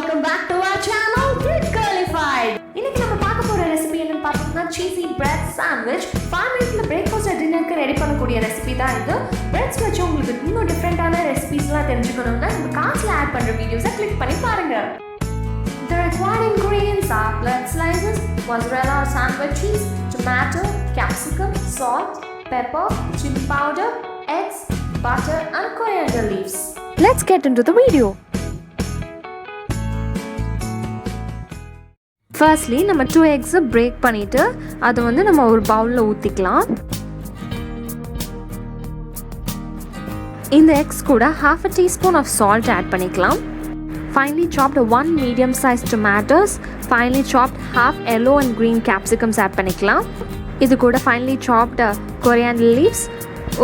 welcome back to our channel Get Qualified. இன்னைக்கு நம்ம பார்க்க போற ரெசிபி என்னன்னு பார்த்தீங்கன்னா cheesy bread sandwich. 5 minutes breakfast டின்னருக்கு ரெடி பண்ணக்கூடிய ரெசிபி தான் இது. breads வச்சு உங்களுக்கு இன்னும் டிஃபரண்டான ரெசிபீஸ்லாம் தெரிஞ்சுக்கணும்னா நம்ம கார்ட்ஸ்ல ஆட் பண்ற வீடியோஸை கிளிக் பண்ணி பாருங்க. The required ingredients are bread slices, mozzarella or sandwich cheese, tomato, capsicum, salt, pepper, chili powder, eggs, butter and coriander leaves. Let's get into the video. Firstly, நம்ம 2 eggs break பண்ணிட்டு அது வந்து நம்ம ஒரு பவுல்ல ஊத்திக்கலாம். இந்த eggs கூட half a teaspoon of salt add பண்ணிக்கலாம். Finely chopped 1 medium sized tomatoes, finely chopped half yellow and green capsicums add பண்ணிக்கலாம். இது கூட finely chopped coriander leaves,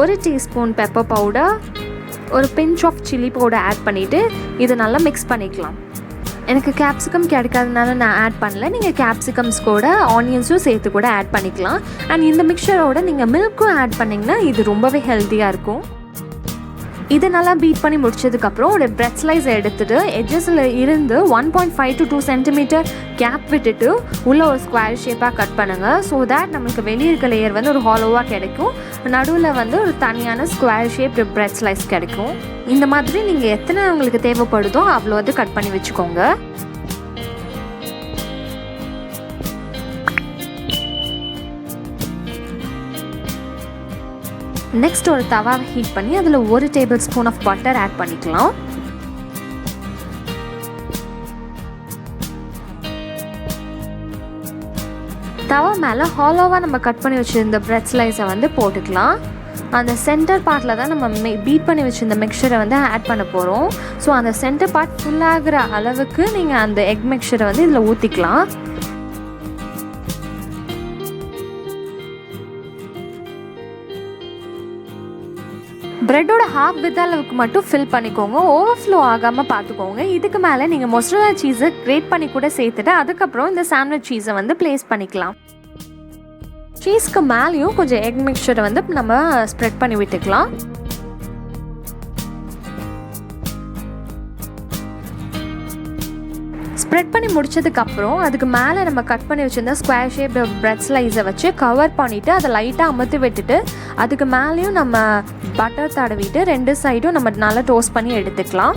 1 teaspoon pepper powder, ஒரு pinch of chili powder add பண்ணிட்டு இதை நல்லா mix பண்ணிக்கலாம். எனக்கு கேப்சிகம் கிடைக்காதனால நான் ஆட் பண்ணல. நீங்கள் கேப்சிகம்ஸ் கூட ஆனியன்ஸும் சேர்த்து கூட ஆட் பண்ணிக்கலாம். அண்ட் இந்த மிக்சரோட நீங்கள் மில்க்கும் ஆட் பண்ணிங்கன்னா இது ரொம்பவே ஹெல்த்தியாக இருக்கும். இதை நல்லா பீட் பண்ணி முடிச்சதுக்கப்புறம் ஒரு பிரெட் ஸ்லைஸ் எடுத்துகிட்டு எட்ஜஸில் இருந்து 1.5 to 2 சென்டிமீட்டர் கேப் விட்டுட்டு உள்ளே ஒரு ஸ்கொயர் ஷேப்பாக கட் பண்ணுங்கள். ஸோ தேட் நம்மளுக்கு வெளியே இருக்க லேயர் வந்து ஒரு ஹாலோவாக கிடைக்கும். நடுவில் வந்து ஒரு தனியான ஸ்கொயர் ஷேப் பிரெட் ஸ்லைஸ் கிடைக்கும். இந்த மாதிரி நீங்கள் எத்தனை உங்களுக்கு தேவைப்படுதோ அவ்வளோ அது கட் பண்ணி வச்சுக்கோங்க. நெக்ஸ்ட் ஒரு தவாவை ஹீட் பண்ணி அதில் 1 tablespoon of butter add பண்ணிக்கலாம். தவா மேலே ஹாலோவாக நம்ம கட் பண்ணி வச்சுருந்த பிரெட் ஸ்லைஸை வந்து போட்டுக்கலாம். அந்த சென்டர் பார்ட்டில் தான் நம்ம பீட் பண்ணி வச்சுருந்த மிக்சரை வந்து ஆட் பண்ண போகிறோம். ஸோ அந்த சென்டர் பார்ட் ஃபுல்லாகிற அளவுக்கு நீங்கள் அந்த எக் மிக்சரை வந்து இதில் ஊற்றிக்கலாம். ப்ரெட்டோட ஹாஃப் வித் அளவுக்கு மட்டும் ஃபில் பண்ணிக்கோங்க. ஓவர்ஃப்ளோ ஆகாமல் பார்த்துக்கோங்க. இதுக்கு மேலே நீங்கள் மொசரல்லா சீஸை கிரேட் பண்ணி கூட சேர்த்துட்டு அதுக்கப்புறம் இந்த சாண்ட்விச் சீஸை வந்து ப்ளேஸ் பண்ணிக்கலாம். சீஸ்க்கு மேலேயும் கொஞ்சம் எக் மிக்சரை வந்து நம்ம ஸ்ப்ரெட் பண்ணி விட்டுக்கலாம். ஸ்ப்ரெட் பண்ணி முடிச்சதுக்கப்புறம் அதுக்கு மேலே நம்ம கட் பண்ணி வச்சுருந்த ஸ்கொயர் ஷேப் பிரெட் ஸ்லைஸை வச்சு கவர் பண்ணிவிட்டு அதை லைட்டாக அமுத்தி விட்டுட்டு அதுக்கு மேலேயும் நம்ம பட்டர் தடவிட்டு 2 சைடும் நம்ம நல்லா டோஸ்ட் பண்ணி எடுத்துக்கலாம்.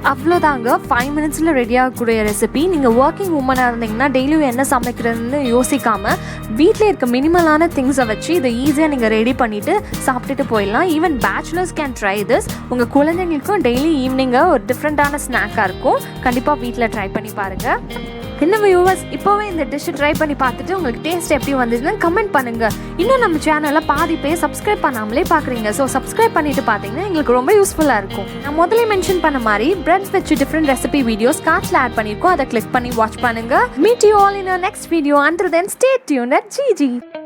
அவ்வளோதாங்க, 5 மினிட்ஸில் ரெடி ஆகக்கூடிய ரெசிபி. நீங்கள் ஒர்க்கிங் உமனாக இருந்தீங்கன்னா டெய்லியும் என்ன சமைக்கிறதுன்னு யோசிக்காமல் வீட்டில் இருக்க மினிமலான திங்ஸை வச்சு இதை ஈஸியாக நீங்கள் ரெடி பண்ணிவிட்டு சாப்பிட்டுட்டு போயிடலாம். Even bachelors can try this. உங்கள் குழந்தைங்களுக்கும் டெய்லி ஈவினிங்காக ஒரு டிஃப்ரெண்ட்டான ஸ்நாக்காக இருக்கும். கண்டிப்பாக வீட்டில் ட்ரை பண்ணி பாருங்கள். என்ன வியூவர்ஸ், இப்போவே இந்த டிஷ்ஷை ட்ரை பண்ணி பார்த்துட்டு உங்களுக்கு டேஸ்ட் எப்படி வந்ததுன்னு கமெண்ட் பண்ணுங்கள். இன்னும் நம்ம சேனலில் பாதி பேர் சப்ஸ்கிரைப் பண்ணாமலே பார்க்குறீங்க. ஸோ சப்ஸ்கிரைப் பண்ணிட்டு பார்த்தீங்கன்னா எங்களுக்கு ரொம்ப யூஸ்ஃபுல்லாக இருக்கும். நான் முதல்ல மென்ஷன் பண்ண மாதிரி பிரெட் வச்சு டிஃப்ரெண்ட் ரெசிபி வீடியோஸ் கார்ட்ஸில் ஆட் பண்ணியிருக்கோம். அதை கிளிக் பண்ணி வாட்ச் பண்ணுங்கள். Meet you all in our next video. Until then, stay tuned at GG.